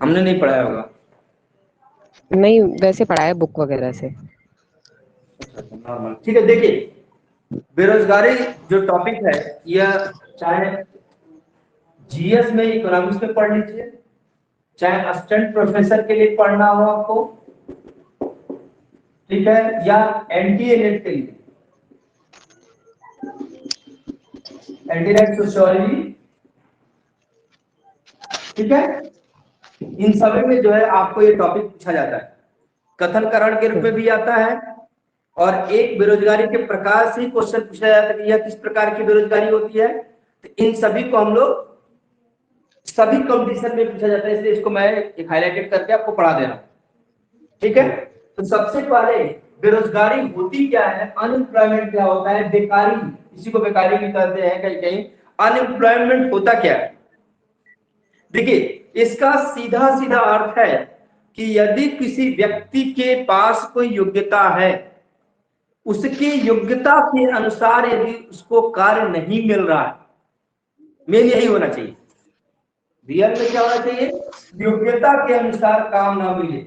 हमने नहीं पढ़ाया होगा। नहीं, वैसे पढ़ा है बुक वगैरह से। नॉर्मल, ठीक है। देखिए, बेरोजगारी जो टॉपिक है, यह चाहे जीएस में, इकोनॉमिक्स में पढ़ लीजिए, चाहे असिस्टेंट प्रोफेसर के लिए पढ़ना हो आपको, ठीक है, या एनटीए नेट के लिए, एनटीए नेट सोशियोलॉजी, ठीक है, इन सभी में जो है आपको ये टॉपिक पूछा जाता है, कथन करण के रूप में भी आता है, और एक बेरोजगारी के प्रकार से क्वेश्चन पूछा जाता है कि यह किस प्रकार की बेरोजगारी होती है। तो इन सभी को हम लोग सभी कंपटीशन में पूछा जाता है, इसलिए इसको मैं एक हाईलाइटेड करके आपको पढ़ा दे रहा हूं, ठीक है। तो सबसे पहले बेरोजगारी होती क्या है, अनएम्प्लॉयमेंट क्या होता है, बेकारी, इसी को बेकारी भी कहते हैं कहीं कहीं। अनएम्प्लॉयमेंट होता क्या है, देखिए, इसका सीधा सीधा अर्थ है कि यदि किसी व्यक्ति के पास कोई योग्यता है, उसकी योग्यता के अनुसार यदि उसको कार्य नहीं मिल रहा है, मेन यही होना चाहिए, रियल में क्या होना चाहिए, योग्यता के अनुसार काम ना मिले।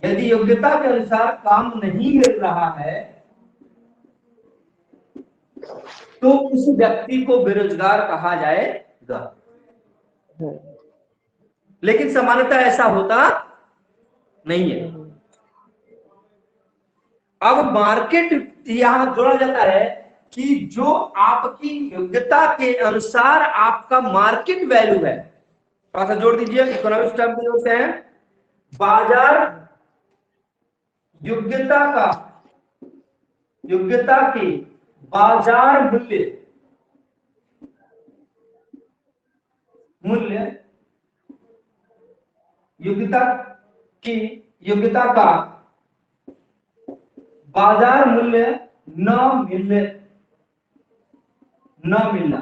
यदि योग्यता के अनुसार काम नहीं मिल रहा है तो उस व्यक्ति को बेरोजगार कहा जाएगा। लेकिन सामान्यतः ऐसा होता नहीं है। अब मार्केट यहां जोड़ा जाता है कि जो आपकी योग्यता के अनुसार आपका मार्केट वैल्यू है, थोड़ा सा जोड़ दीजिए, इकोनॉमिक्स टर्म में होते हैं बाजार योग्यता की बाजार मूल्य योग्यता का बाजार मूल्य न मिलना।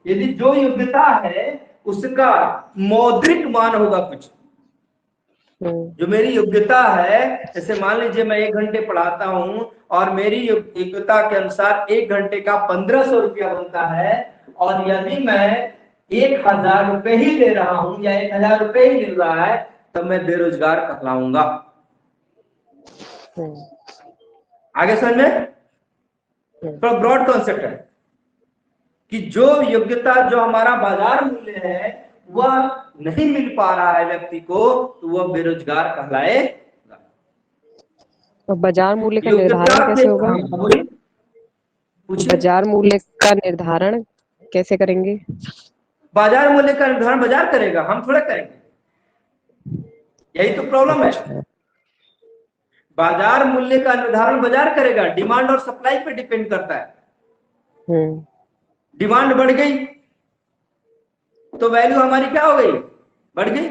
यदि जो योग्यता है उसका मौद्रिक मान होगा कुछ, जो मेरी योग्यता है, जैसे मान लीजिए मैं 1 घंटे पढ़ाता हूं और मेरी योग्यता के अनुसार 1 घंटे का 1500 रुपया बनता है, और यदि मैं 1000 रुपए ही ले रहा हूं या 1000 रुपए ही मिल रहा है, तब मैं बेरोजगार कहलाऊंगा। आगे समझ में, थोड़ा ब्रॉड कॉन्सेप्ट है कि जो योग्यता, जो हमारा बाजार मूल्य है, वह नहीं मिल पा रहा है व्यक्ति को, तो वह बेरोजगार कहलाएगा। तो बाजार मूल्य का योग्यता निर्धारण कैसे होगा? पूछिए। बाजार मूल्य का निर्धारण कैसे करेंगे? बाजार मूल्य का निर्धारण बाजार करेगा, हम थोड़ा करेंगे, यही तो प्रॉब्लम है। बाजार मूल्य का निर्धारण बाजार करेगा, डिमांड और सप्लाई पे डिपेंड करता है। डिमांड बढ़ गई तो वैल्यू हमारी क्या हो गई, बढ़ गई।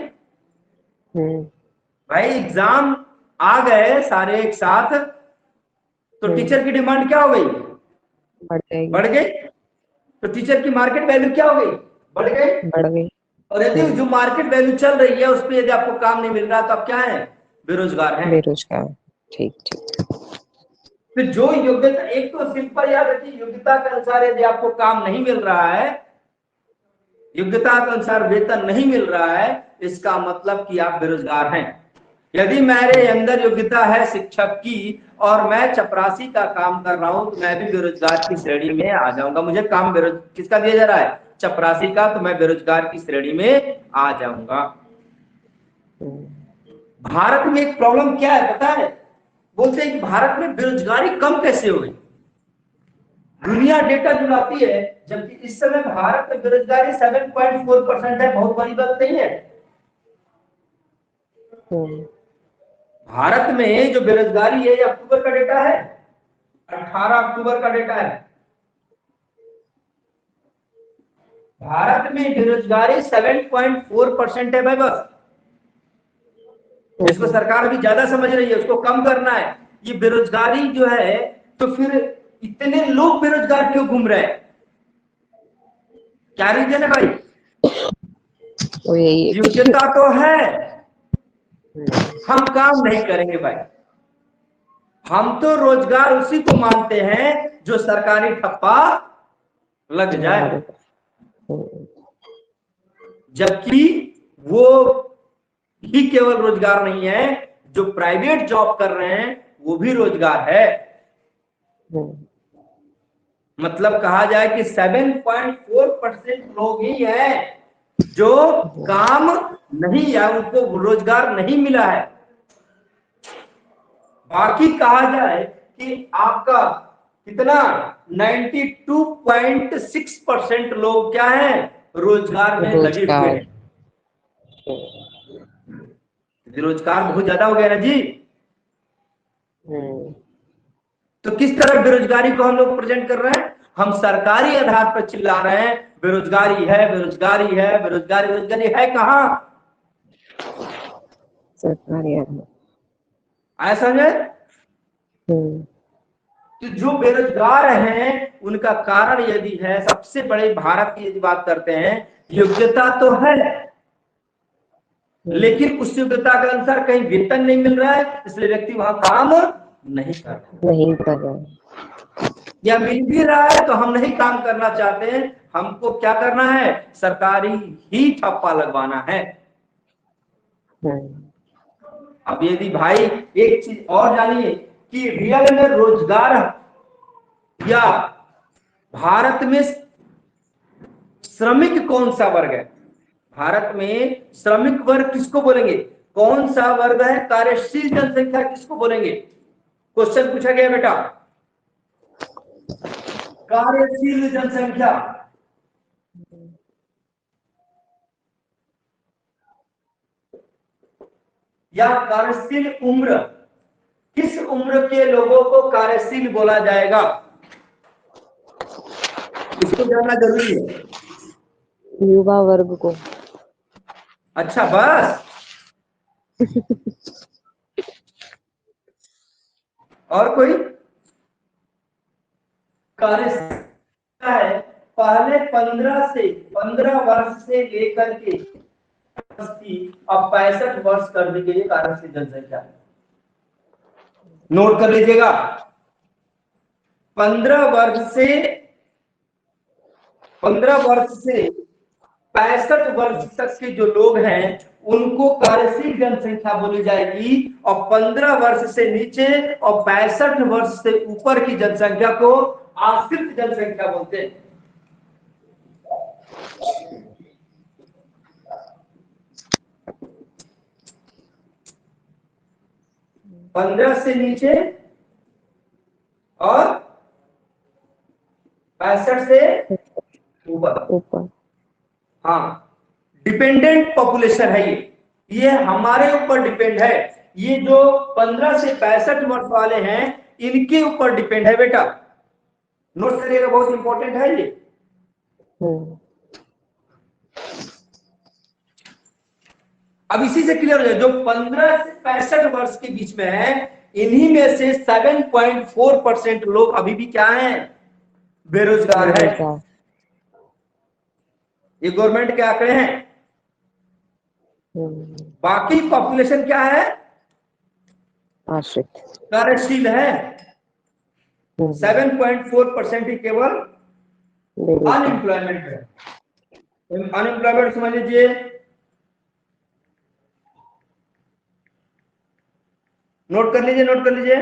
भाई एग्जाम आ गए सारे एक साथ, तो टीचर की डिमांड क्या हो गई, बढ़ गई। तो टीचर की मार्केट वैल्यू क्या हो गई, बढ़ गई। और यदि जो मार्केट वैल्यू चल रही है उस पर यदि आपको काम नहीं मिल रहा, तो आप क्या है, बेरोजगार हैं। बेरोजगार, ठीक ठीक। फिर जो योग्यता, एक तो सिंपल याद रखिए, योग्यता के अनुसार यदि आपको काम नहीं मिल रहा है, योग्यता के अनुसार वेतन नहीं मिल रहा है, इसका मतलब कि आप बेरोजगार हैं। यदि मेरे अंदर योग्यता है शिक्षक की और मैं चपरासी का काम कर रहा हूं, तो मैं भी बेरोजगार की श्रेणी में आ जाऊंगा। मुझे काम किसका दिया जा रहा है, चपरासी का, तो मैं बेरोजगार की श्रेणी में आ जाऊंगा। भारत में एक प्रॉब्लम क्या है पता है, बोलते हैं कि भारत में बेरोजगारी कम कैसे हो गई। दुनिया डेटा जुटाती है, जबकि इस समय भारत में बेरोजगारी 7.4% है, बहुत बड़ी बात नहीं है। भारत में जो बेरोजगारी है, ये अक्टूबर का डेटा है, 18 अक्टूबर का डेटा है। भारत में बेरोजगारी 7.4% है भाई, बस। इसको सरकार अभी ज्यादा समझ रही है, उसको कम करना है। ये बेरोजगारी जो है, तो फिर इतने लोग बेरोजगार क्यों घूम रहे हैं, क्या रीजन है भाई? योग्यता तो है, हम काम नहीं करेंगे भाई, हम तो रोजगार उसी को मानते हैं जो सरकारी ठप्पा लग जाए, जबकि वो ही केवल रोजगार नहीं है, जो प्राइवेट जॉब कर रहे हैं वो भी रोजगार है। मतलब कहा जाए कि 7.4% लोग ही हैं जो काम नहीं है, उनको रोजगार नहीं मिला है। बाकी कहा जाए कि आपका कितना 92.6% लोग क्या है, रोजगार में लगे हुए हैं। बेरोजगार बहुत ज्यादा हो गया ना जी। तो किस तरह बेरोजगारी को हम लोग प्रेजेंट कर रहे हैं? हम सरकारी आधार पर चिल्ला रहे हैं बेरोजगारी है, बेरोजगारी है, बेरोजगारी। बेरोजगारी है कहाँ? सरकारी आया समझे? तो जो बेरोजगार हैं उनका कारण यदि है, सबसे बड़े भारत की यदि बात करते हैं, योग्यता तो है लेकिन उस योग्यता के अनुसार कहीं वेतन नहीं मिल रहा है, इसलिए व्यक्ति वहां काम नहीं कर रहा है। या मिल भी रहा है तो हम नहीं काम करना चाहते हैं, हमको क्या करना है, सरकारी ही ठप्पा लगवाना है। अब यदि भाई एक चीज और जानिए कि रियल में रोजगार या भारत में श्रमिक कौन सा वर्ग है? भारत में श्रमिक वर्ग किसको बोलेंगे? कौन सा वर्ग है? कार्यशील जनसंख्या किसको बोलेंगे? क्वेश्चन पूछा गया बेटा, कार्यशील जनसंख्या। या कार्यशील उम्र, किस उम्र के लोगों को कार्यशील बोला जाएगा? इसको जानना जरूरी है। युवा वर्ग को। अच्छा बस और कोई? कार्यशील है पहले 15 वर्ष से लेकर के अब 65 वर्ष कर दी गई कार्यशील जनसंख्या। नोट कर लीजिएगा, 15 वर्ष से 65 वर्ष तक के जो लोग हैं उनको कार्यशील जनसंख्या बोली जाएगी, और 15 वर्ष से नीचे और 65 वर्ष से ऊपर की जनसंख्या को आश्रित जनसंख्या बोलते हैं। पंद्रह से नीचे और 65 से ऊपर। हाँ, डिपेंडेंट पॉपुलेशन है ये हमारे ऊपर डिपेंड है। ये जो 15 से 65 वर्ष वाले हैं इनके ऊपर डिपेंड है बेटा, नोट करिएगा, बहुत इंपॉर्टेंट है ये। अब इसी से क्लियर हो जाए, जो 15 से 65 वर्ष के बीच में है इन्हीं में से 7.4% लोग अभी भी क्या हैं, बेरोजगार है। ये गवर्नमेंट के आंकड़े हैं। बाकी पॉपुलेशन क्या है, आश्रित कार्यशील है। 7.4% ही केवल अनएम्प्लॉयमेंट है। अनएम्प्लॉयमेंट समझ लीजिए, नोट कर लीजिए, नोट कर लीजिए।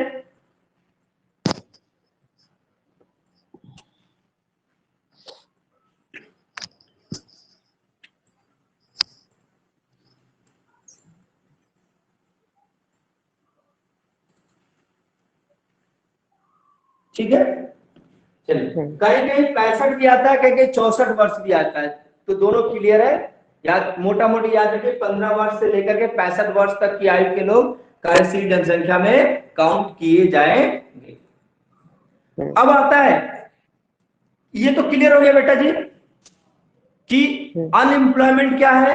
ठीक है, चलिए, कहीं कहीं 65 भी आता है, कहीं कहीं 64 वर्ष भी आता है, तो दोनों क्लियर है। याद मोटा मोटी याद रखिए, 15 वर्ष से लेकर के 65 वर्ष तक की आयु के लोग कार्यशील जनसंख्या में काउंट किए जाएंगे। अब आता है, ये तो क्लियर हो गया बेटा जी कि अनएम्प्लॉयमेंट क्या है,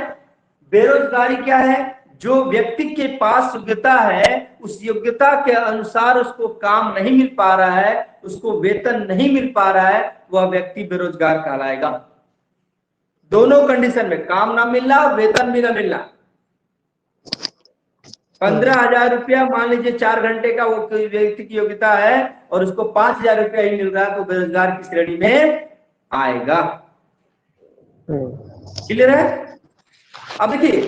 बेरोजगारी क्या है। जो व्यक्ति के पास योग्यता है उस योग्यता के अनुसार उसको काम नहीं मिल पा रहा है, उसको वेतन नहीं मिल पा रहा है, वह व्यक्ति बेरोजगार कहलाएगा। दोनों कंडीशन में, काम ना मिलना, वेतन भी ना मिलना। 15,000 रुपया मान लीजिए 4 घंटे का वो कोई व्यक्ति की योग्यता है और उसको 5,000 रुपया ही मिल रहा है तो बेरोजगार की श्रेणी में आएगा। क्लियर है? अब देखिए,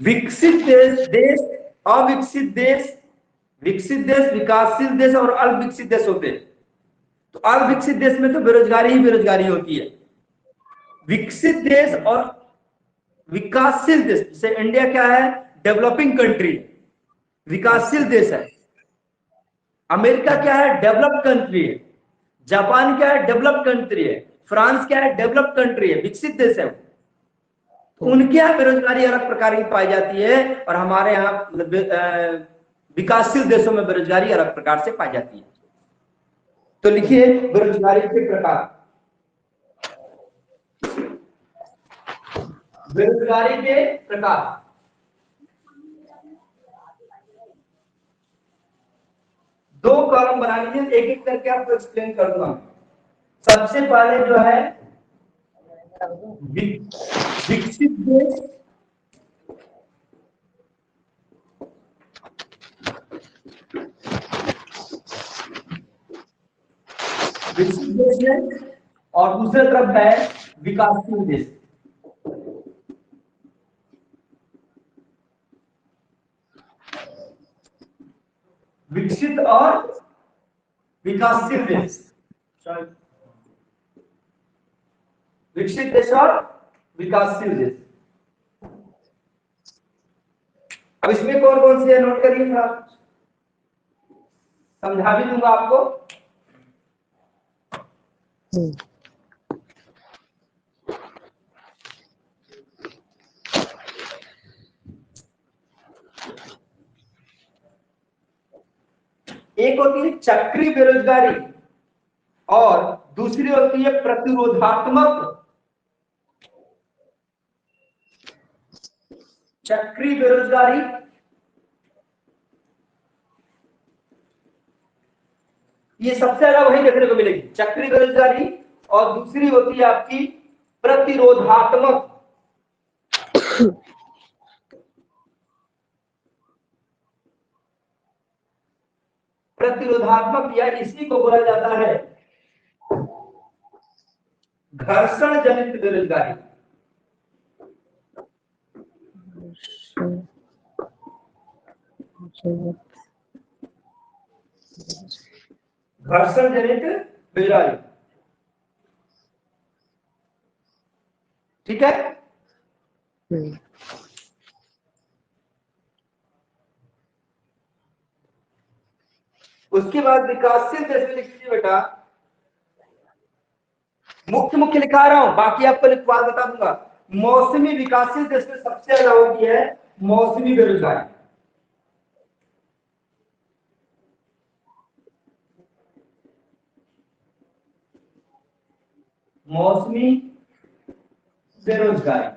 विकसित देश, अविकसित देश, विकसित देश, विकासशील देश और अविकसित देश होते हैं। तो अविकसित देश में तो बेरोजगारी ही बेरोजगारी होती है। विकसित देश और विकासशील देश, जैसे इंडिया क्या है, डेवलपिंग कंट्री, विकासशील देश है। अमेरिका क्या है, डेवलप्ड कंट्री है। जापान क्या है, डेवलप्ड कंट्री है। फ्रांस क्या है, डेवलप्ड कंट्री है, विकसित देश है। उनके यहाँ बेरोजगारी अलग प्रकार की पाई जाती है और हमारे यहाँ विकासशील देशों में बेरोजगारी अलग प्रकार से पाई जाती है। तो लिखिए बेरोजगारी के प्रकार। बेरोजगारी के प्रकार, दो कॉलम बना लीजिए, एक एक करके आपको एक्सप्लेन कर दूंगा। सबसे पहले जो है विकसित देश, विकसित देश है और दूसरी तरफ है विकासशील देश। विकसित और विकासशील देश, विकसित देश और विकासशील देश। अब इसमें कौन कौन से नोट करिए, थोड़ा समझा भी दूंगा आपको। एक होती है चक्रीय बेरोजगारी और दूसरी होती है प्रतिरोधात्मक। चक्रीय बेरोजगारी, ये सबसे ज्यादा वही देखने को मिलेगी, चक्रीय बेरोजगारी, और दूसरी होती है आपकी प्रतिरोधात्मक। प्रतिरोधात्मक या इसी को बोला जाता है घर्षण जनित बेरोजगारी। घर्षण जनित बेरोजगारी, ठीक है। उसके बाद विकासशील देश में लिख लीजिए बेटा, मुख्य मुख्य लिखा रहा हूं, बाकी आपको लिखवा बता दूंगा। मौसमी, विकासशील देश में सबसे ज्यादा होती है मौसमी बेरोजगारी। मौसमी बेरोजगारी।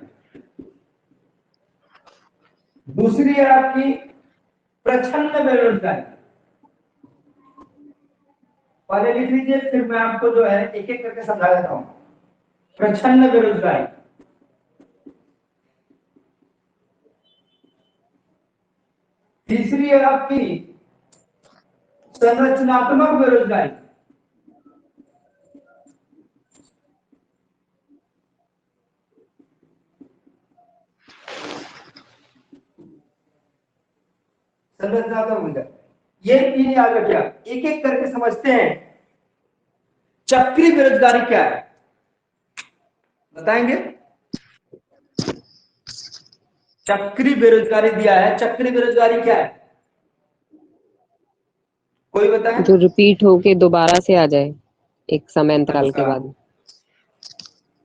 दूसरी है आपकी प्रच्छन्न बेरोजगारी। पहले लिख लीजिए, फिर मैं आपको जो है एक एक करके समझा देता हूं। प्रच्छन्न बेरोजगारी, तीसरी है आपकी संरचनात्मक बेरोजगारी, संरचनात्मक बेरोजगारी। ये तीन याद रखिए, एक एक करके समझते हैं। चक्रीय बेरोजगारी क्या है बताएंगे? चक्रीय बेरोजगारी दिया है, चक्रीय बेरोजगारी क्या है, कोई बताए? जो रिपीट होके दोबारा से आ जाए एक समय अंतराल के बाद।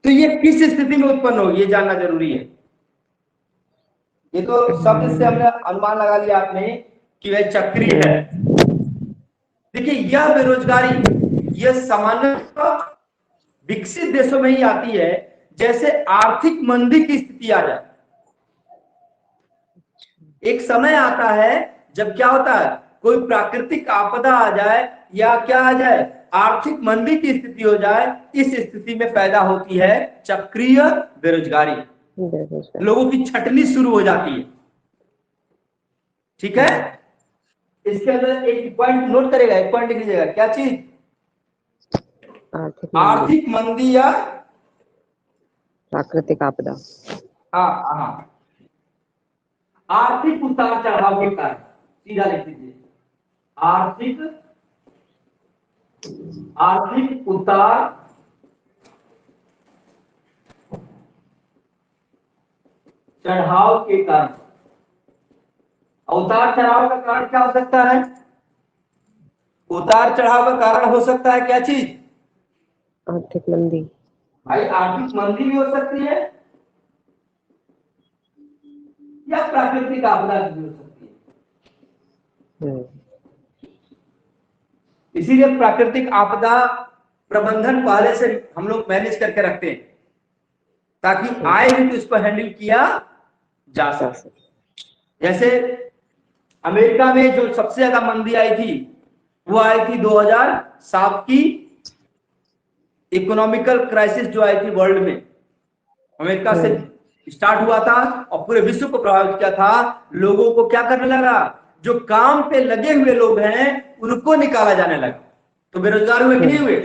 तो ये किस स्थिति में उत्पन्न होगी, ये जानना जरूरी है। ये तो शब्द से हमने अनुमान लगा लिया आपने कि वह चक्रीय है। देखिए यह बेरोजगारी यह सामान्यतः विकसित देशों में ही आती है, जैसे आर्थिक मंदी की स्थिति आ जाए। एक समय आता है जब क्या होता है, कोई प्राकृतिक आपदा आ जाए या क्या आ जाए, आर्थिक मंदी की स्थिति हो जाए, इस स्थिति में पैदा होती है चक्रीय बेरोजगारी। लोगों की छटनी शुरू हो जाती है। ठीक है। इसके अंदर एक पॉइंट नोट करेगा, एक पॉइंट लिख लीजिएगा, क्या चीज? आर्थिक मंदी, आर्थिक मंदी या प्राकृतिक आपदा। हाँ हाँ, आर्थिक उतार चढ़ाव के कारण, सीधा लिख दीजिए, आर्थिक आर्थिक उतार चढ़ाव के कारण। उतार चढ़ाव का कारण क्या हो सकता है? उतार चढ़ाव का कारण हो सकता है क्या चीज? आर्थिक मंदी, भाई आर्थिक मंदी भी हो सकती है या प्राकृतिक आपदा भी हो सकती है। हम्म, इसीलिए प्राकृतिक आपदा प्रबंधन पहले से हम लोग मैनेज करके रखते हैं, ताकि आए भी तो इसको हैंडल किया जा सके। जैसे अमेरिका में जो सबसे ज्यादा मंदी आई थी, वो आई थी 2007 की इकोनॉमिकल क्राइसिस जो आई थी वर्ल्ड में, अमेरिका से स्टार्ट हुआ था और पूरे विश्व को प्रभावित किया था। लोगों को क्या करने लगा, जो काम पे लगे हुए लोग हैं उनको निकाला जाने लगा, तो बेरोजगार हुए कि नहीं हुए?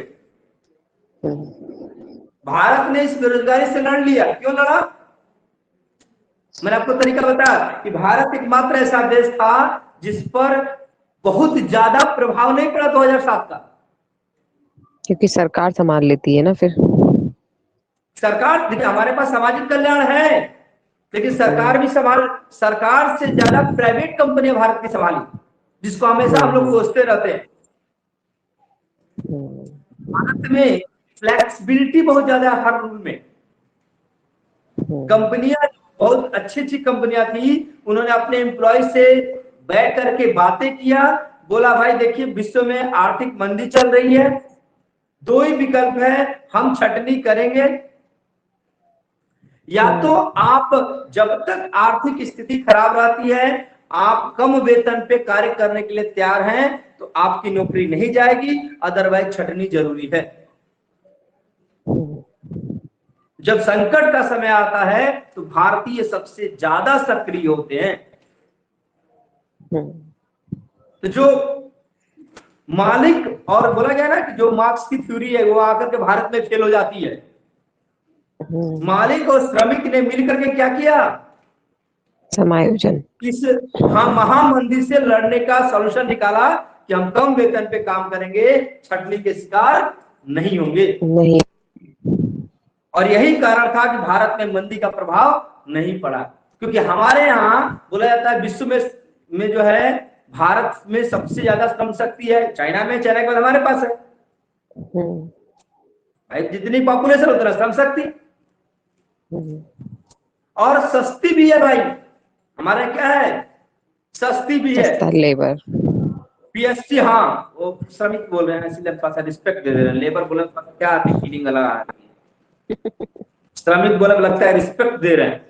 भारत ने इस बेरोजगारी से लड़ लिया। क्यों लड़ा? मैंने आपको तरीका बताया कि भारत एकमात्र ऐसा देश था जिस पर बहुत ज्यादा प्रभाव नहीं पड़ा 2007 का। क्योंकि सरकार संभाल लेती है ना फिर। सरकार, देखिए हमारे पास सामाजिक कल्याण है, लेकिन सरकार भी सरकार से ज्यादा प्राइवेट कंपनियां भारत की संभाली, जिसको हमेशा हम लोग सोचते रहते हैं। भारत में फ्लेक्सिबिलिटी बहुत ज्यादा है हर रूल में। कंपनियां बहुत अच्छी अच्छी कंपनियां थी, उन्होंने अपने एम्प्लॉय से बैठ करके बातें किया, बोला भाई देखिए विश्व में आर्थिक मंदी चल रही है, दो ही विकल्प है, हम छटनी करेंगे, या तो आप जब तक आर्थिक स्थिति खराब रहती है आप कम वेतन पे कार्य करने के लिए तैयार हैं तो आपकी नौकरी नहीं जाएगी, अदरवाइज छटनी जरूरी है। जब संकट का समय आता है तो भारतीय सबसे ज्यादा सक्रिय होते हैं। तो जो मालिक, और बोला गया ना कि जो मार्क्स की थ्योरी है वो आकर के भारत में फेल हो जाती है। मालिक और श्रमिक ने मिलकर के क्या किया, समायोजन, इस महामंदी से लड़ने का सॉल्यूशन निकाला कि हम कम वेतन पे काम करेंगे, छटनी के शिकार नहीं होंगे। नहीं, और यही कारण था कि भारत में मंदी का प्रभाव नहीं पड़ा, क्योंकि हमारे यहाँ बोला जाता है विश्व में जो है भारत में सबसे ज्यादा श्रम शक्ति है, चाइना में, चाइना के बाद हमारे पास है। भाई जितनी पॉपुलेशन उतना श्रम शक्ति, और सस्ती भी है भाई। हमारा क्या है, सस्ती भी है, सस्ता लेबर। पीएससी, हाँ वो श्रमिक बोल रहे हैं इसलिए थोड़ा सा रिस्पेक्ट दे रहे हैं, लेबर बोले तो क्या आती फीलिंग अलग आ रही है, श्रमिक बोले लगता है रिस्पेक्ट दे रहे हैं।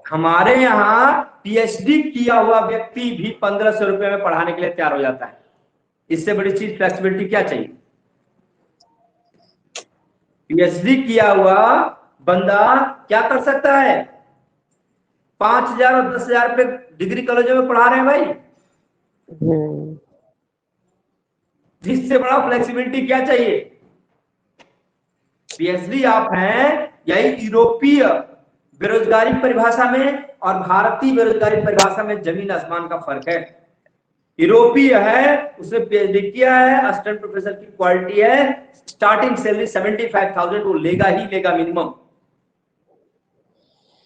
हमारे यहाँ पीएचडी किया हुआ व्यक्ति भी 1500 रुपए में पढ़ाने के लिए तैयार हो जाता है। इससे बड़ी चीज फ्लेक्सिबिलिटी क्या चाहिए? पीएचडी किया हुआ बंदा क्या कर सकता है, 5000 और 10,000 रुपए डिग्री कॉलेजों में पढ़ा रहे हैं भाई। इससे बड़ा फ्लेक्सिबिलिटी क्या चाहिए? पीएचडी आप हैं, यही यूरोपीय बेरोजगारी परिभाषा में और भारतीय बेरोजगारी परिभाषा में जमीन आसमान का फर्क है। यूरोपीय है, उसने पीएचडी किया है, असिस्टेंट प्रोफेसर की क्वालिटी है, स्टार्टिंग सैलरी 75,000 वो लेगा ही लेगा मिनिमम,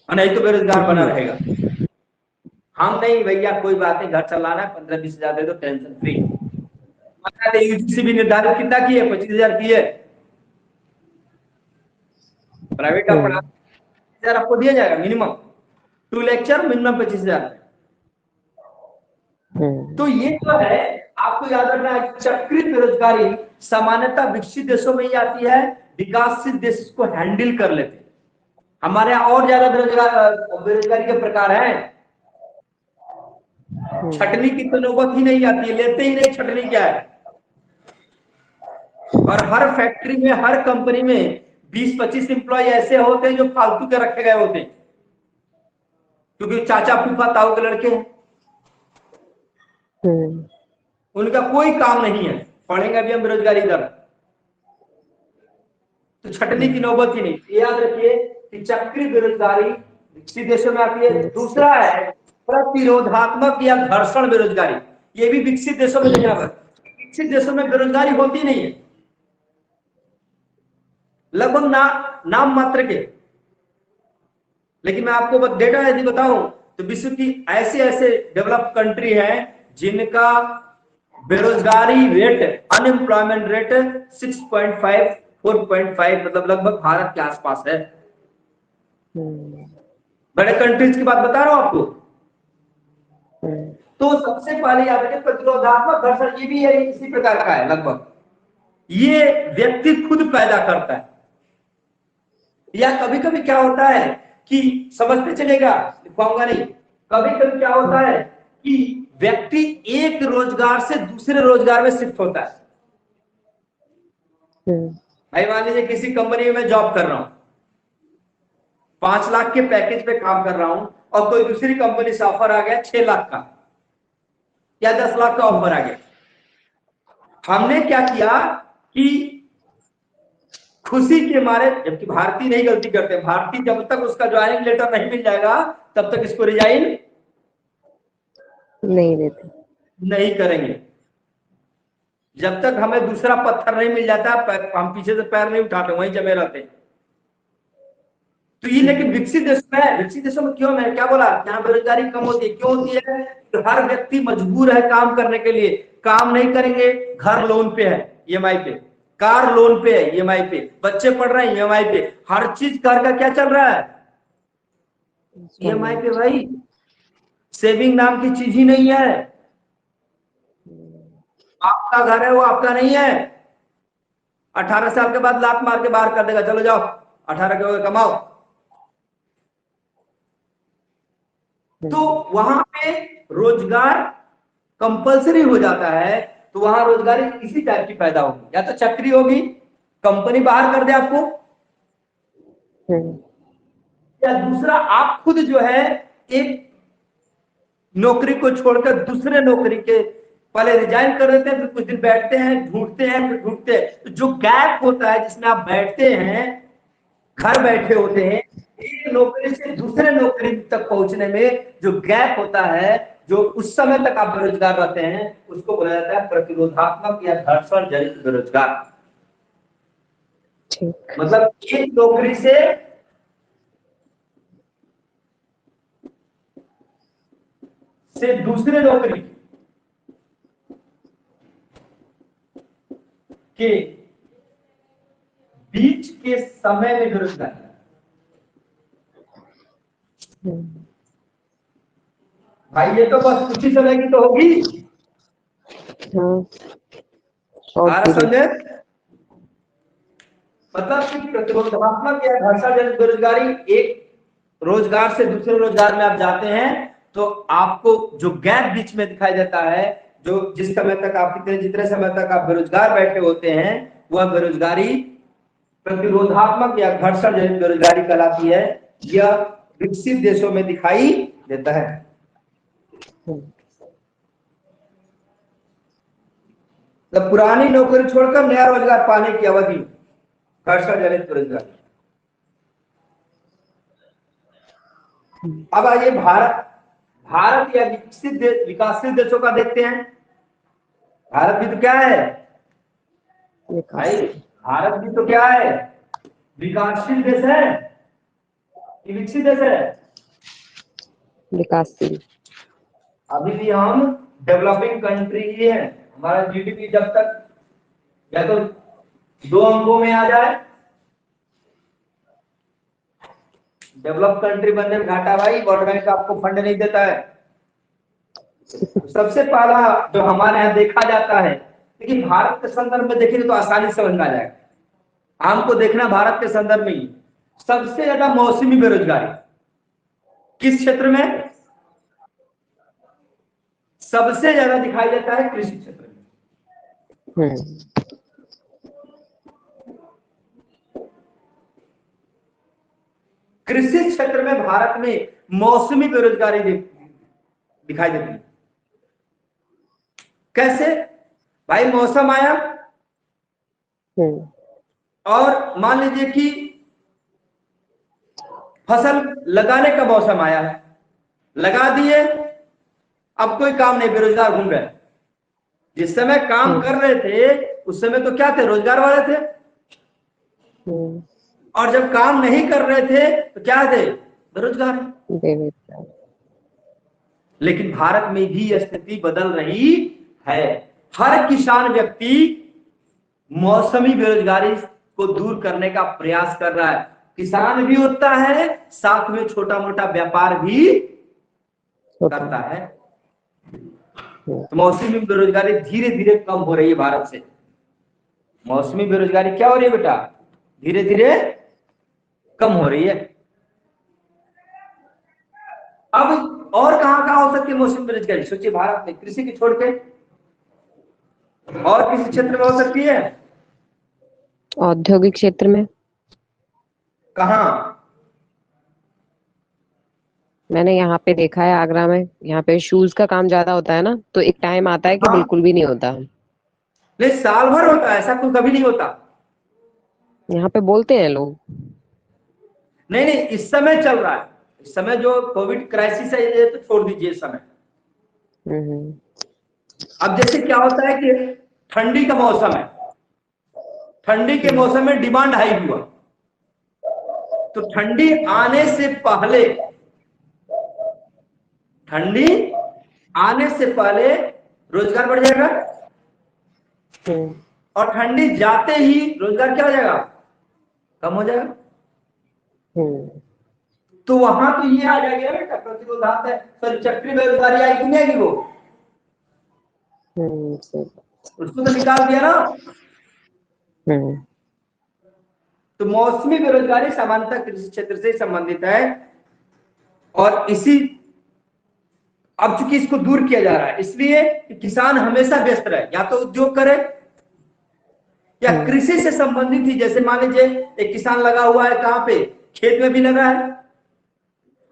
नहीं तो बेरोजगार बना रहेगा। हम नहीं भैया कोई बात नहीं, घर चलाना है, 15-20 हजार दे दो, टेंशन फ्री। यूजीसी भी निर्धारित कितना की है, 25,000 की है। प्राइवेट का पढ़ा 25,000 आपको दिया जाएगा मिनिमम, 2 लेक्चर मिनिमम 25,000। तो ये जो है आपको याद रखना है, चक्रित बेरोजगारी सामान्यतः विकसित देशों में ही आती है, विकासशील देश इसको हैंडल कर लेते हैं। हमारे यहाँ और ज्यादा बेरोजगारी के प्रकार हैं, छटनी की तो नौबत ही नहीं आती है, लेते ही नहीं छटनी क्या है। और हर फैक्ट्री में, हर कंपनी में 20-25 एम्प्लॉय ऐसे होते हैं जो फालतू के रखे गए होते हैं। क्योंकि चाचा फूफा ताऊ के लड़के हैं, उनका कोई काम नहीं है, पढ़ेंगे अभी हम बेरोजगारी दर, तो छटने की नौबत ही नहीं। याद रखिए कि चक्रीय बेरोजगारी विकसित देशों में आती है। दूसरा है प्रतिरोधात्मक या घर्षण बेरोजगारी, ये भी विकसित देशों में देखना पड़ता। विकसित देशों में बेरोजगारी होती नहीं है, लगभग नाम मात्र के। लेकिन मैं आपको डेटा यदि बताऊं तो विश्व की ऐसे ऐसे डेवलप कंट्री हैं जिनका बेरोजगारी रेट, अनएम्प्लॉयमेंट रेट 6.5 4.5 मतलब लगभग भारत के आसपास है। बड़े कंट्रीज की बात बता रहा हूं आपको। तो सबसे पहले याद रखिए प्रतिरोधात्मक घर्षण, ये भी है इसी प्रकार का है लगभग, ये व्यक्ति खुद पैदा करता है। या कभी कभी क्या होता है कि समझते चलेगा, लिखवाऊंगा नहीं, कभी कभी क्या होता है कि व्यक्ति एक रोजगार से दूसरे रोजगार में शिफ्ट होता है। भाई मान लीजिए किसी कंपनी में जॉब कर रहा हूं, 5 लाख के पैकेज पे काम कर रहा हूं, और कोई दूसरी कंपनी से ऑफर आ गया 6 लाख का या 10 लाख का ऑफर आ गया। हमने क्या किया कि खुशी के मारे, जबकि भारतीय नहीं गलती करते, भारतीय जब तक उसका ज्वाइनिंग लेटर नहीं मिल जाएगा तब तक इसको रिजाइन नहीं देते, नहीं करेंगे। जब तक हमें दूसरा पत्थर नहीं मिल जाता हम पीछे से पैर नहीं उठाते, वहीं जमे रहते। तो ये लेकिन विकसित देश में है। विकसित देशों में क्यों, मैं क्या बोला, यहाँ बेरोजगारी कम होती है। क्यों होती है? तो हर व्यक्ति मजबूर है काम करने के लिए, काम नहीं करेंगे, घर लोन पे है ईएमआई पे, कार लोन पे है ईएमआई पे, बच्चे पढ़ रहे हैं ईएमआई पे, हर चीज घर का क्या चल रहा है ईएमआई पे। भाई सेविंग नाम की चीज ही नहीं है। आपका घर है वो आपका नहीं है। 18 साल के बाद लात मार के बाहर कर देगा, चलो जाओ 18 के हो गए कमाओ। तो वहां पे रोजगार कंपलसरी हो जाता है, तो वहां रोजगारी इसी टाइप की पैदा होगी, या तो चक्री होगी, कंपनी बाहर कर दे आपको, या दूसरा आप खुद जो है एक नौकरी को छोड़कर दूसरे नौकरी के पहले रिजाइन कर देते हैं, फिर कुछ दिन बैठते हैं, ढूंढते हैं, फिर ढूंढते हैं। तो जो गैप होता है जिसमें आप बैठते हैं, घर बैठे होते हैं, एक नौकरी से दूसरे नौकरी तक पहुंचने में जो गैप होता है, जो उस समय तक आप बेरोजगार रहते हैं, उसको बोला जाता है प्रतिरोधात्मक या घर्षण जनित बेरोजगार। मतलब एक नौकरी से दूसरे नौकरी के बीच के समय में बेरोजगारी। भाई ये तो बस कुछ ही समय की तो होगी। समझे? मतलब कि प्रतिरोधात्मक या घर्षण जनित बेरोजगारी, एक रोजगार से दूसरे रोजगार में आप जाते हैं तो आपको जो गैप बीच में दिखाई देता है, जो जिस समय तक आप जितने समय तक आप बेरोजगार बैठे होते हैं, वह बेरोजगारी प्रतिरोधात्मक या घर्षण जनित बेरोजगारी कहलाती है। यह विकसित देशों में दिखाई देता है। तो पुरानी नौकरी छोड़कर नया रोजगार पाने की अवधि घर्षण जनित बेरोजगारी। अब आइए भारत या विकासशील देशों का देखते हैं। भारत भी तो क्या है भाई, भारत भी तो क्या है, विकासशील देश है कि विकसित देश है? विकासशील। अभी भी हम डेवलपिंग कंट्री ही है। हमारा जीडीपी जब तक या तो 2 अंकों में आ जाए, डेवलप कंट्री बनने में घाटा भाई, वर्ल्ड बैंक आपको फंड नहीं देता है। सबसे पहला जो हमारे यहाँ देखा जाता है, लेकिन भारत के संदर्भ में देखेंगे तो आसानी समझ में आ जाएगा। हमको देखना भारत के संदर्भ में ही सबसे ज्यादा मौसमी बेरोजगारी किस क्षेत्र में सबसे ज्यादा दिखाई देता है? कृषि क्षेत्र में। कृषि क्षेत्र में भारत में मौसमी बेरोजगारी दिखाई देती है। कैसे भाई, मौसम आया और मान लीजिए कि फसल लगाने का मौसम आया है, लगा दिए, अब कोई काम नहीं, बेरोजगार घूम रहे। जिस समय काम कर रहे थे उस समय तो क्या थे, रोजगार वाले थे। और जब काम नहीं कर रहे थे तो क्या थे, बेरोजगार। लेकिन भारत में भी स्थिति बदल रही है। हर किसान व्यक्ति मौसमी बेरोजगारी को दूर करने का प्रयास कर रहा है। किसान भी होता है, साथ में छोटा मोटा व्यापार भी करता है। तो मौसमी बेरोजगारी धीरे धीरे कम हो रही है भारत से। मौसमी बेरोजगारी क्या हो रही है बेटा, धीरे धीरे कम हो रही है। अब और कहां हो सकती है मौसमी बेरोजगारी, सोचिए भारत में कृषि की छोड़ के और किसी क्षेत्र में हो सकती है? औद्योगिक क्षेत्र में। कहां? मैंने यहाँ पे देखा है आगरा में, यहाँ पे शूज का काम ज्यादा होता है ना, तो एक टाइम आता है कि बिल्कुल भी नहीं होता। नहीं, साल भर होता है, ऐसा कोई कभी नहीं होता। यहाँ पे बोलते हैं लोग। नहीं, इस समय चल रहा है, इस समय जो कोविड क्राइसिस है ये तो छोड़ दीजिए इस समय। अब जैसे क्या होता है कि ठंडी का मौसम है, ठंडी के मौसम में डिमांड हाई हुआ, तो ठंडी आने से पहले, ठंडी आने से पहले रोजगार बढ़ जाएगा, और ठंडी जाते ही रोजगार क्या हो जाएगा, कम हो जाएगा। तो वहां तो ये आ जाएगा बेटा, प्रतिरोधात है, सॉरी चक्री बेरोजगारी आएगी नहीं आएगी वो, उसको तो निकाल दिया ना। तो मौसमी बेरोजगारी सामान्यतः कृषि क्षेत्र से संबंधित है, और इसी अब चूंकि इसको दूर किया जा रहा है इसलिए कि किसान हमेशा व्यस्त रहे, या तो उद्योग करे या कृषि से संबंधित ही, जैसे मान लीजिए एक किसान लगा हुआ है, कहां पे, खेत में भी लगा है,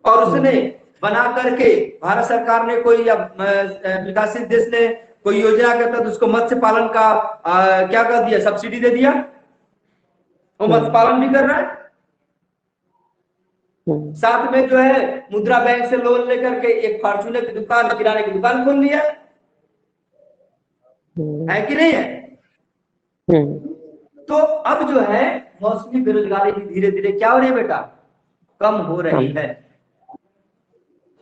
और उसने बना करके भारत सरकार ने कोई या विकासित देश ने कोई योजना के तहत उसको मत्स्य पालन का क्या कर दिया, सब्सिडी दे दिया, वो मत्स्य पालन भी कर रहा है। साथ में जो है मुद्रा बैंक से लोन लेकर के एक फॉर्चूनर की दुकान, किराने की दुकान खोल लिया है कि नहीं है? तो अब जो है मौसमी बेरोजगारी भी धीरे धीरे क्या हो रही है बेटा, कम हो रही है।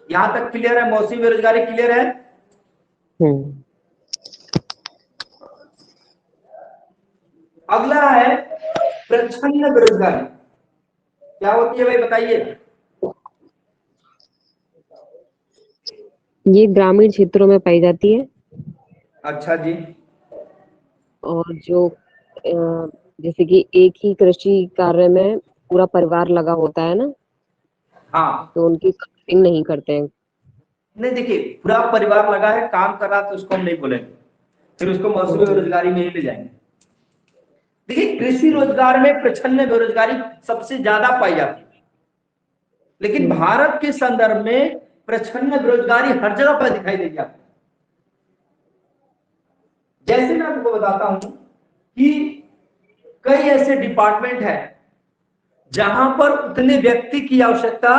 यहां तक क्लियर है, मौसमी बेरोजगारी क्लियर है? अगला है प्रच्छन्न बेरोजगारी, क्या होती है भाई बताइए? ये ग्रामीण क्षेत्रों में पाई जाती है। अच्छा जी। और जो जैसे कि एक ही कृषि कार्य में पूरा परिवार लगा होता है ना, हाँ, तो उनकी कटिंग नहीं करते हैं। नहीं देखिए, पूरा परिवार लगा है, काम कर रहा, तो उसको हम नहीं बोलेंगे, फिर उसको मौसमी बेरोजगारी में ही ले जाएंगे। देखिए, कृषि रोजगार में प्रच्छन्न बेरोजगारी सबसे ज्यादा पाई जाती है, लेकिन भारत के संदर्भ में प्रच्छन्न बेरोजगारी हर जगह पर दिखाई देगी आपको। जैसे मैं आपको बताता हूं कि कई ऐसे डिपार्टमेंट है जहां पर उतने व्यक्ति की आवश्यकता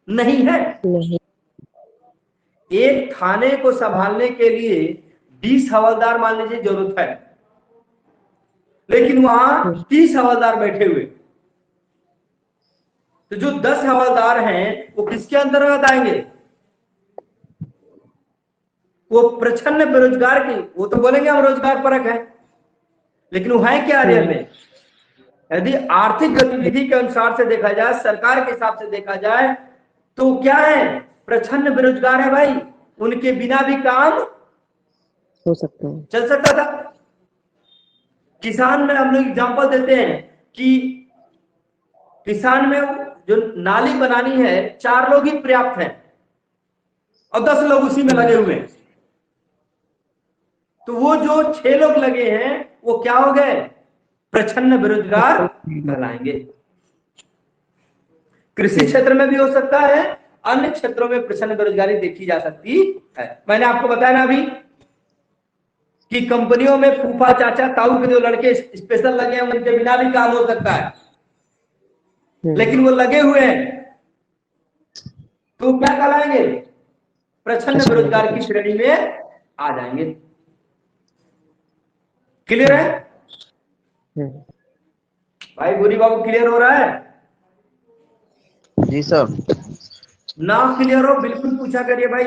नहीं है। एक थाने को संभालने के लिए 20 हवलदार मान लीजिए जरूरत है, लेकिन वहां 30 हवलदार बैठे हुए, तो जो 10 हवलदार हैं वो किसके अंतर्गत आएंगे, वो प्रच्छन्न बेरोजगार की, वो तो बोलेंगे हम रोजगार परक है, लेकिन वो है क्या रियल में? यदि आर्थिक गतिविधि के अनुसार से देखा जाए, सरकार के हिसाब से देखा जाए, तो क्या है, प्रच्छन्न बेरोजगार है भाई, उनके बिना भी काम हो सकता है, चल सकता था। किसान में हम लोग एग्जांपल देते हैं कि किसान में जो नाली बनानी है 4 लोग ही पर्याप्त हैं और 10 लोग उसी में लगे हुए हैं, तो वो जो 6 लोग लगे हैं वो क्या हो गए, प्रच्छन्न बेरोजगार कहलाएंगे। कृषि क्षेत्र में भी हो सकता है अन्य क्षेत्रों में प्रचंड बेरोजगारी देखी जा सकती है। मैंने आपको बताया ना अभी कि कंपनियों में फूफा चाचा ताऊ के जो लड़के स्पेशल लगे हैं उनके बिना भी काम हो सकता है, लेकिन वो लगे हुए हैं तो क्या कहलाएंगे? प्रचंड बेरोजगार की श्रेणी में आ जाएंगे। क्लियर है भाई? गुरी बाबू क्लियर हो रहा है? जी सर। ना क्लियर हो बिल्कुल पूछा करिए भाई,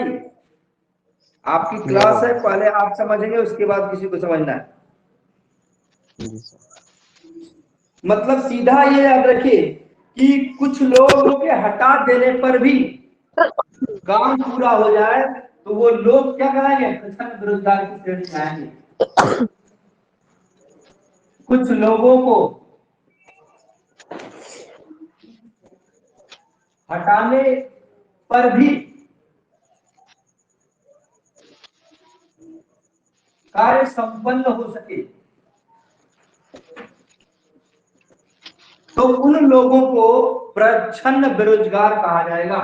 आपकी क्लास है, पहले आप समझेंगे उसके बाद किसी को समझना है। जी सर। मतलब सीधा ये याद रखिए कि कुछ लोगों के हटा देने पर भी काम पूरा हो जाए तो वो लोग क्या कराएंगे? प्रचंड बेरोजगार की श्रेणी में आएंगे। कुछ लोगों को हटाने पर भी कार्य संपन्न हो सके तो उन लोगों को प्रच्छन्न बेरोजगार कहा जाएगा।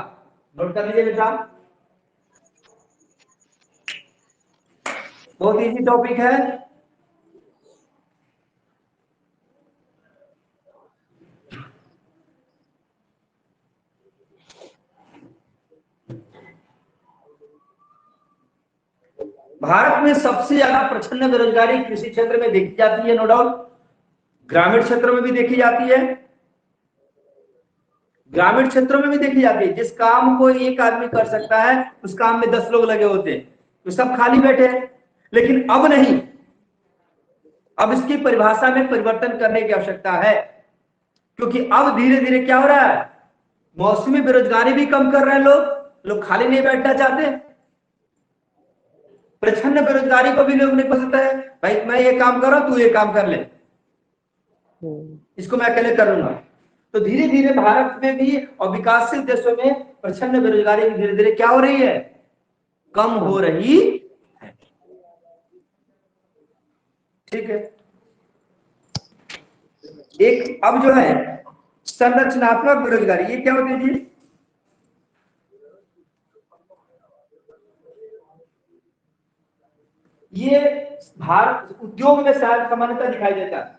नोट कर लीजिए बेटा, बहुत इजी टॉपिक है। भारत में सबसे ज्यादा प्रच्छन्न बेरोजगारी कृषि क्षेत्र में देखी जाती है, नो डाउट। ग्रामीण क्षेत्रों में भी देखी जाती है, ग्रामीण क्षेत्रों में भी देखी जाती है। जिस काम को एक आदमी कर सकता है उस काम में 10 लोग लगे होते हैं, तो सब खाली बैठे हैं। लेकिन अब नहीं, अब इसकी परिभाषा में परिवर्तन करने की आवश्यकता है, क्योंकि अब धीरे धीरे क्या हो रहा है? मौसमी बेरोजगारी भी कम कर रहे हैं लोग खाली नहीं बैठना चाहते। प्रच्छन्न बेरोजगारी को भी लोग नहीं पसंद है, भाई मैं ये काम कर रहा हूं, तू ये काम कर ले, इसको मैं अकेले कर लूंगा। तो धीरे धीरे भारत में भी और विकासशील देशों में प्रच्छन्न बेरोजगारी धीरे धीरे क्या हो रही है? कम हो रही है। ठीक है। एक अब जो है संरचनात्मक बेरोजगारी, ये क्या होती है जी? ये भारत उद्योग में सामान्यतः दिखाई देता है,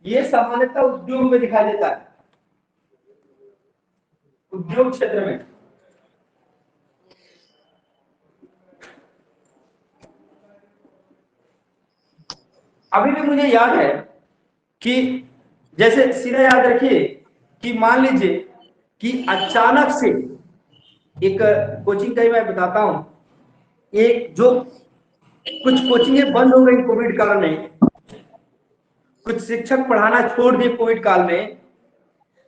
ये सामान्यतः उद्योग में दिखाई देता है, उद्योग क्षेत्र में। अभी भी मुझे याद है कि जैसे सीधा याद रखिए कि मान लीजिए कि अचानक से एक कोचिंग का ही मैं बताता हूं, एक जो कुछ कोचिंगें बंद हो गई कोविड काल में, कुछ शिक्षक पढ़ाना छोड़ दिए कोविड काल में,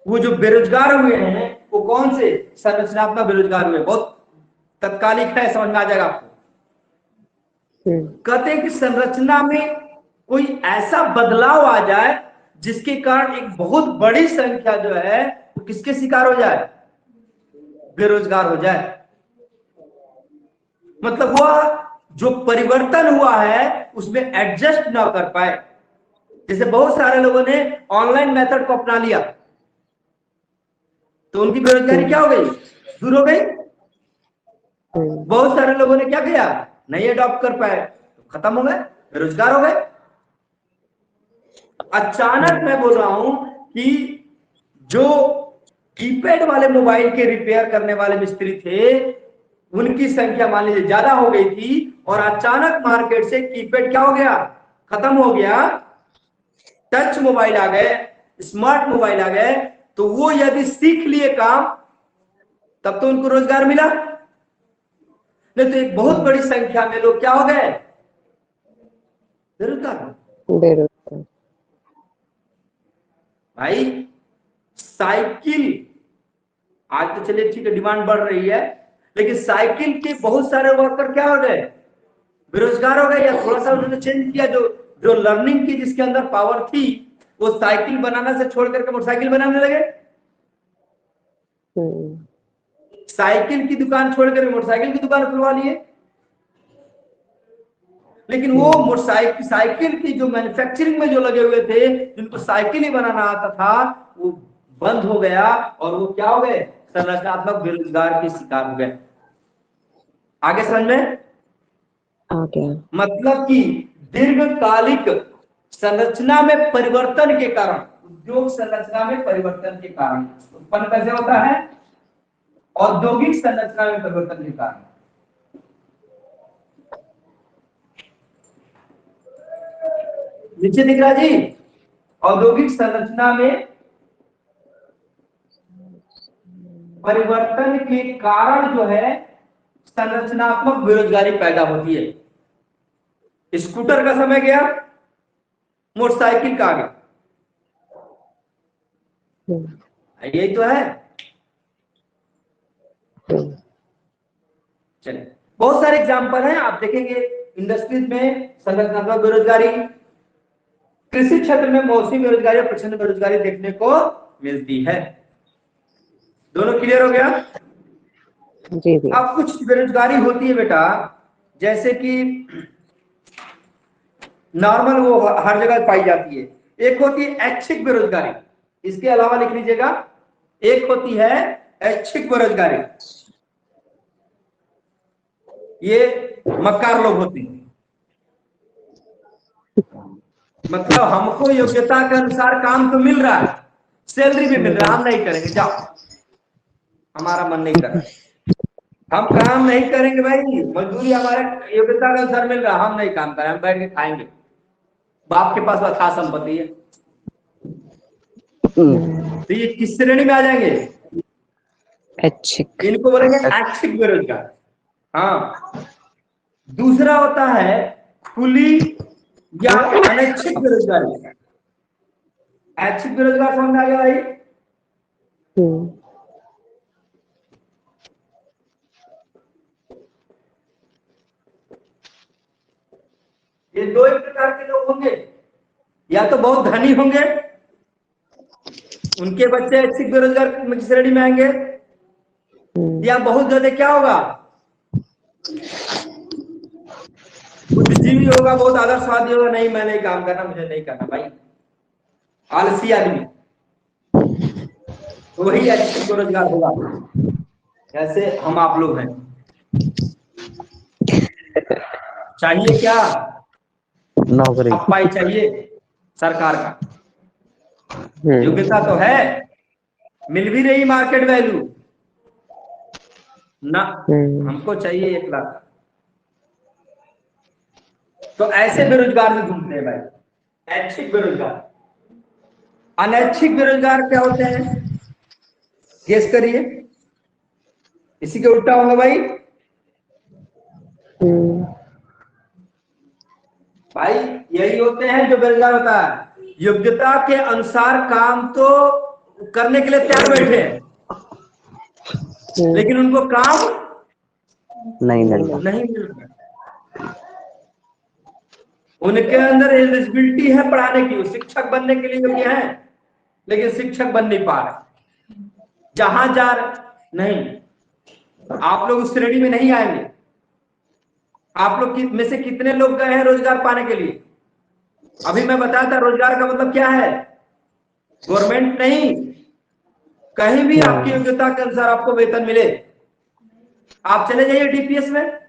वो जो बेरोजगार हुए हैं वो कौन से? संरचनात्मक बेरोजगार हुए। बहुत तत्कालिक है, समझ में आ जाएगा आपको। कहते हैं कि संरचना में कोई ऐसा बदलाव आ जाए जिसके कारण एक बहुत बड़ी संख्या जो है वो किसके शिकार हो जाए? बेरोजगार हो जाए। मतलब वह जो परिवर्तन हुआ है उसमें एडजस्ट ना कर पाए। जैसे बहुत सारे लोगों ने ऑनलाइन मेथड को अपना लिया तो उनकी बेरोजगारी क्या हो गई? दूर हो गई। बहुत सारे लोगों ने क्या किया? नहीं अडॉप्ट कर पाए तो खत्म हो गए, बेरोजगार हो गए। अचानक मैं बोल रहा हूं कि जो कीपैड वाले मोबाइल के रिपेयर करने वाले मिस्त्री थे उनकी संख्या मान लीजिए ज्यादा हो गई थी, और अचानक मार्केट से कीपैड क्या हो गया? खत्म हो गया। टच मोबाइल आ गए, स्मार्ट मोबाइल आ गए, तो वो यदि सीख लिए काम तब तो उनको रोजगार मिला, नहीं तो एक बहुत बड़ी संख्या में लोग क्या हो गए? बेरोजगार। भाई साइकिल आज तो चलिए ठीक है डिमांड बढ़ रही है, लेकिन साइकिल के बहुत सारे वर्कर क्या हो गए? बेरोजगार हो गए। या थोड़ा सा उन्होंने चेंज किया, जो लर्निंग की जिसके अंदर पावर थी वो साइकिल बनाना से छोड़ करके मोटरसाइकिल बनाने लगे। साइकिल की दुकान छोड़कर मोटरसाइकिल की दुकान खुलवा लिए। लेकिन वो मोटरसाइकिल साइकिल की जो मैन्युफैक्चरिंग में जो लगे हुए थे, जिनको साइकिल ही बनाना आता था, वो बंद हो गया और वो क्या हो गए? संरचनात्मक बेरोजगार के शिकार हो गए। आगे समझ में आ गया। मतलब कि दीर्घकालिक संरचना में परिवर्तन के कारण, उद्योग संरचना में परिवर्तन के कारण उत्पन्न कैसे होता है? औद्योगिक संरचना में परिवर्तन के कारण। नीचे दिख रहा जी, औद्योगिक संरचना में परिवर्तन के कारण जो है संरचनात्मक बेरोजगारी पैदा होती है। स्कूटर का समय गया, मोटरसाइकिल का आ गया, यही तो है। चलिए, बहुत सारे एग्जाम्पल हैं, आप देखेंगे इंडस्ट्रीज में संरचनात्मक बेरोजगारी, कृषि क्षेत्र में मौसमी बेरोजगारी और प्रचंड बेरोजगारी देखने को मिलती है। दोनों क्लियर हो गया? जी जी। अब कुछ बेरोजगारी होती है बेटा, जैसे कि नॉर्मल, वो हर जगह पाई जाती है। एक होती है ऐच्छिक बेरोजगारी, इसके अलावा लिख लीजिएगा, एक होती है ऐच्छिक बेरोजगारी, ये मक्कार लोग होते हैं। मतलब हमको योग्यता के अनुसार काम तो मिल रहा है, सैलरी भी मिल रहा है, हम नहीं करेंगे, जाओ, हमारा मन नहीं कर रहा, हम काम नहीं करेंगे भाई, मजदूरी हमारे योग्यता के अनुसार मिल रहा है, हम नहीं काम करें, हम बैठ के खाएंगे, बाप के पास अथाह संपत्ति है। तो ये किस श्रेणी में आ जाएंगे? ऐच्छिक। इनको बोलेंगे ऐच्छिक बेरोजगार। हाँ, दूसरा होता है खुली या अनैच्छिक बेरोजगारी। ऐच्छिक बेरोजगार समझ में आ गया भाई? ये दो ही प्रकार के लोग होंगे, या तो बहुत धनी होंगे, उनके बच्चे ऐच्छिक बेरोजगार की श्रेणी में आएंगे, या बहुत ज्यादा क्या होगा, बुद्धिजीवी होगा, बहुत आदर्शवादी होगा, नहीं मैं नहीं काम करना, मुझे नहीं करना भाई, आलसी आदमी, तो वही ऐच्छिक बेरोजगार होगा। ऐसे हम आप लोग हैं। चाहिए क्या? नौकरी। अपाई चाहिए सरकार का, योग्यता तो है, मिल भी रही मार्केट वैल्यू ना, हमको चाहिए 1 लाख। तो ऐसे बेरोजगार भी घूमते हैं भाई, ऐच्छिक बेरोजगार। अनैच्छिक बेरोजगार क्या होते हैं? गेस करिए, इसी के उल्टा होगा भाई। भाई यही होते हैं जो बेरोजगार होता है, योग्यता के अनुसार काम तो करने के लिए तैयार बैठे हैं, लेकिन उनको काम नहीं मिलता। नहीं मिल रहा। उनके अंदर एलिजिबिलिटी है पढ़ाने की, वो शिक्षक बनने के लिए योग्य है, लेकिन शिक्षक बन नहीं पा रहे, जहां जा रहे नहीं। आप लोग उस श्रेणी में नहीं आएंगे। आप लोग में से कितने लोग गए हैं रोजगार पाने के लिए? अभी मैं बताया था रोजगार का मतलब क्या है, गवर्नमेंट नहीं, कहीं भी आपकी योग्यता के अनुसार आपको वेतन मिले। आप चले जाइए डीपीएस में,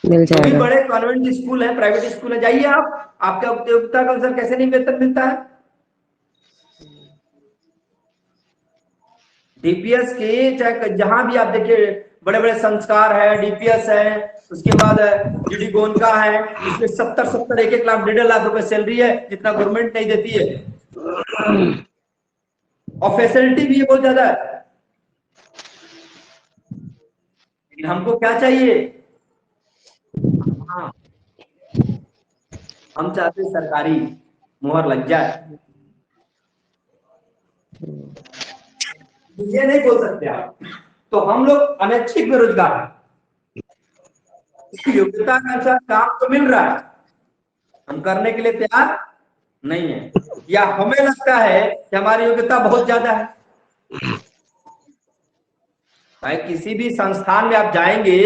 मिल जो भी जाएगा। बड़े कॉन्वेंट स्कूल है, प्राइवेट स्कूल है, जाइए आप, आपके योग्यता के अनुसार कैसे नहीं वेतन मिलता है। डीपीएस के चाहे जहां भी आप देखिए, बड़े बड़े संस्कार है, डीपीएस है, उसके बाद जीडी गोनका है, इसमें 70-70, 1-1 लाख, 1.5 लाख रुपए सैलरी है, जितना गवर्नमेंट नहीं देती है, और फैसिलिटी भी बहुत ज्यादा है। लेकिन हमको क्या चाहिए? हाँ, हम चाहते सरकारी मोहर लग जाए। ये नहीं बोल सकते आप, तो हम लोग अनैच्छिक बेरोजगार हैं, योग्यता के अनुसार काम तो मिल रहा है, हम करने के लिए तैयार नहीं है, या हमें लगता है कि हमारी योग्यता बहुत ज्यादा है। भाई किसी भी संस्थान में आप जाएंगे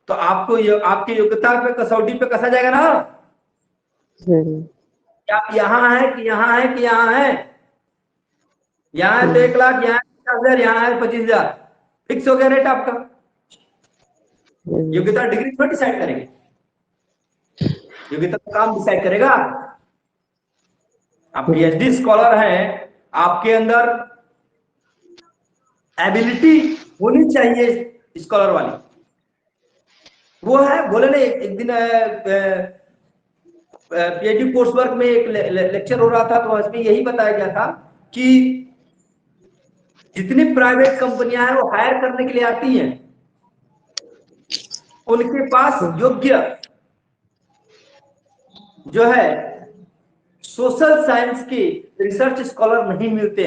तो आपको आपकी योग्यता पे कसौटी पे कसा जाएगा ना, कि आप यहाँ है कि यहाँ है कि यहाँ है। यहाँ है तो 1 लाख, यहाँ 50,000, यहाँ है 25,000, फिक्स हो गया रेट आपका। योग्यता डिग्री थोड़ी डिसाइड करेगी, योग्यता का काम डिसाइड करेगा। आप पीएचडी स्कॉलर हैं, आपके अंदर एबिलिटी होनी चाहिए स्कॉलर वाली, वो है। बोले ना एक दिन पीएचडी कोर्स वर्क में एक लेक्चर हो रहा था, तो उसमें यही बताया गया था कि जितनी प्राइवेट कंपनियां हैं वो हायर करने के लिए आती हैं, उनके पास योग्य जो है सोशल साइंस के रिसर्च स्कॉलर नहीं मिलते,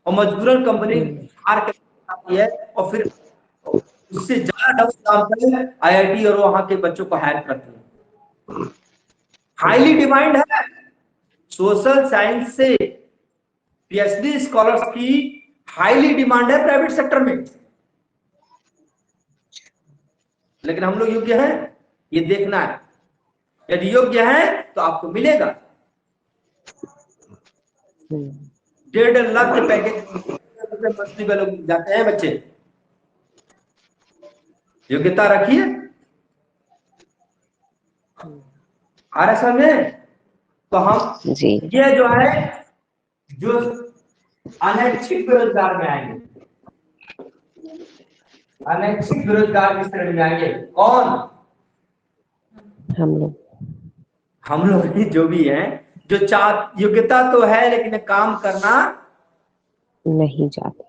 और मजबूरन कंपनी हार कर आती है, और फिर उससे ज्यादा डबल दाम पर आईआईटी और वहां के बच्चों को हायर करती है। हाईली डिमांड है सोशल साइंस से पीएचडी स्कॉलर्स की, हाईली डिमांड है प्राइवेट सेक्टर में। लेकिन हम लोग योग्य हैं, ये देखना है। यदि योग्य है तो आपको मिलेगा। 1.5 लाख के पैकेज मंथली में लोग जाते हैं बच्चे। योग्यता रखिए, आ रहा समझे? तो हम ये जो है, जो अनैच्छिक बेरोजगार में आएंगे, अनैच्छिक बेरोजगार की श्रेणी में आएंगे। कौन? हम लोग ही, जो भी हैं, जो योग्यता तो है लेकिन काम करना नहीं चाहते।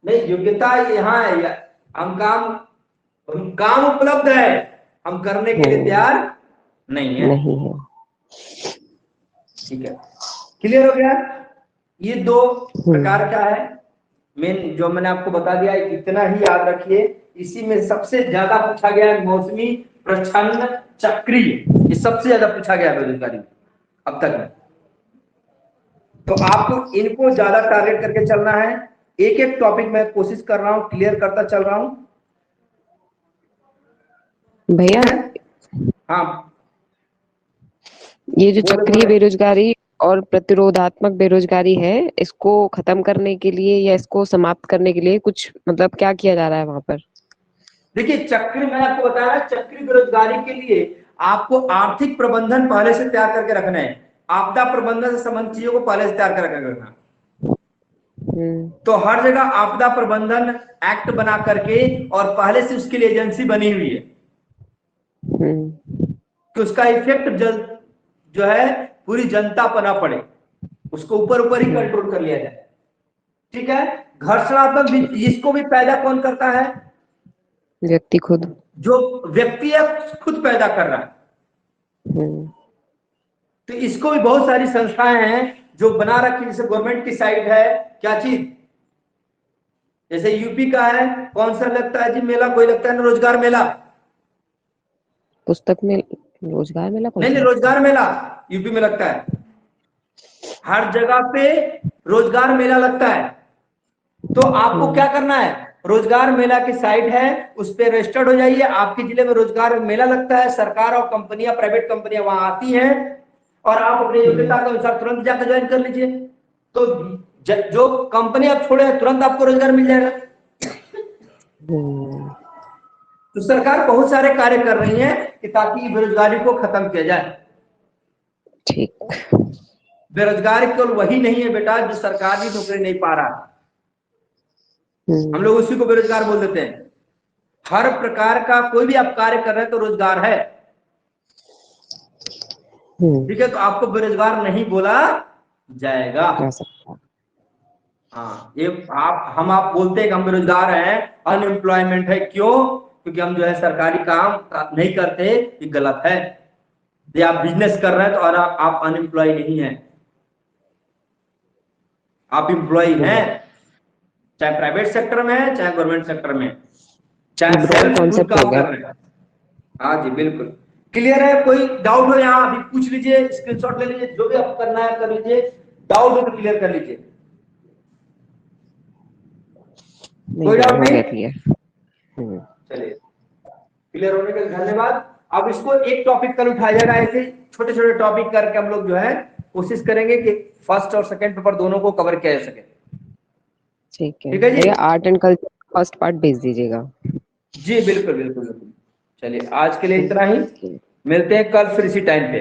नहीं, योग्यता यहाँ है, हम काम उपलब्ध है, हम करने के लिए तैयार नहीं है। ठीक है, क्लियर हो गया? ये 2 प्रकार का है मेन, जो मैंने आपको बता दिया, इतना ही याद रखिए। इसी में सबसे ज्यादा पूछा गया है मौसमी, प्रच्छन्न, चक्रीय, ये सबसे ज्यादा पूछा गया बेरोजगारी अब तक में। तो आपको इनको ज्यादा टारगेट करके चलना है। एक एक टॉपिक मैं कोशिश कर रहा हूं, क्लियर करता चल रहा हूं भैया। हाँ, ये जो चक्रीय बेरोजगारी और प्रतिरोधात्मक बेरोजगारी है, इसको खत्म करने के लिए या इसको समाप्त करने के लिए कुछ मतलब क्या किया जा रहा है वहां पर? देखिए, चक्र मैंने आपको बताया, चक्रीय बेरोजगारी के लिए आपको आर्थिक प्रबंधन पहले से तैयार करके रखना है। आपदा प्रबंधन से संबंधित चीजों को पहले से तैयार करके रखना। तो हर जगह आपदा प्रबंधन एक्ट बना करके, और पहले से उसके लिए एजेंसी बनी हुई है कि उसका इफेक्ट जो है पूरी जनता पर ना पड़े, उसको ऊपर ही कंट्रोल कर लिया जाए। ठीक है, घर्षणात्मक इसको भी पैदा कौन करता है? व्यक्ति खुद। जो व्यक्ति है खुद पैदा कर रहा है। तो इसको भी बहुत सारी संस्थाएं हैं जो बना रखी, जैसे गवर्नमेंट की साइट है, क्या चीज, जैसे यूपी का है, कौन सा लगता है जी मेला, कोई लगता है ना रोजगार मेला, पुस्तक में रोजगार मेला, नहीं रोजगार मेला यूपी में लगता है। हर जगह पे रोजगार मेला लगता है। तो आपको क्या करना है, रोजगार मेला की साइट है, उस पर रजिस्टर्ड हो जाइए। आपके जिले में रोजगार मेला लगता है, सरकार और कंपनियां, प्राइवेट कंपनियां वहां आती हैं, और आप अपनी योग्यता के अनुसार तुरंत जाकर ज्वाइन कर लीजिए। तो जो कंपनी आप छोड़े हैं, तुरंत आपको रोजगार मिल जाएगा। तो सरकार बहुत सारे कार्य कर रही है कि ताकि बेरोजगारी को खत्म किया जाए। ठीक, बेरोजगारी केवल वही नहीं है बेटा जो सरकारी नौकरी नहीं पा रहा, हम लोग उसी को बेरोजगार बोल देते हैं। हर प्रकार का कोई भी आप कार्य कर रहे हैं तो रोजगार है। ठीक है, तो आपको बेरोजगार नहीं बोला जाएगा। हाँ, ये आप बोलते हैं कि हम बेरोजगार हैं, अनएम्प्लॉयमेंट है, क्यों? क्योंकि हम जो है सरकारी काम नहीं करते, ये गलत है। ये आप बिजनेस कर रहे हैं तो और आप अनएम्प्लॉय नहीं हैं, आप एम्प्लॉय हैं, चाहे प्राइवेट सेक्टर में है, चाहे गवर्नमेंट सेक्टर में, चाहे खुद काम कर रहे हैं। हाँ जी, बिल्कुल क्लियर है। कोई डाउट हो यहाँ अभी पूछ लीजिए, स्क्रीनशॉट ले लीजिए, जो भी आपको करना है कर लीजिए, डाउट हो तो क्लियर कर लीजिए। कोई डाउट नहीं? चलिए, क्लियर होने के लिए धन्यवाद। अब इसको एक टॉपिक कल उठाया जाएगा, ऐसे छोटे छोटे टॉपिक करके हम लोग जो है कोशिश करेंगे कि फर्स्ट और सेकंड पेपर दोनों को कवर किया जा सके। ठीक है ठीक है जी। भैया, art and culture first part भेज दीजिएगा। जी बिल्कुल बिल्कुल बिल्कुल। चलिए आज के लिए इतना ही, ठीक। मिलते हैं कल फिर इसी टाइम पे।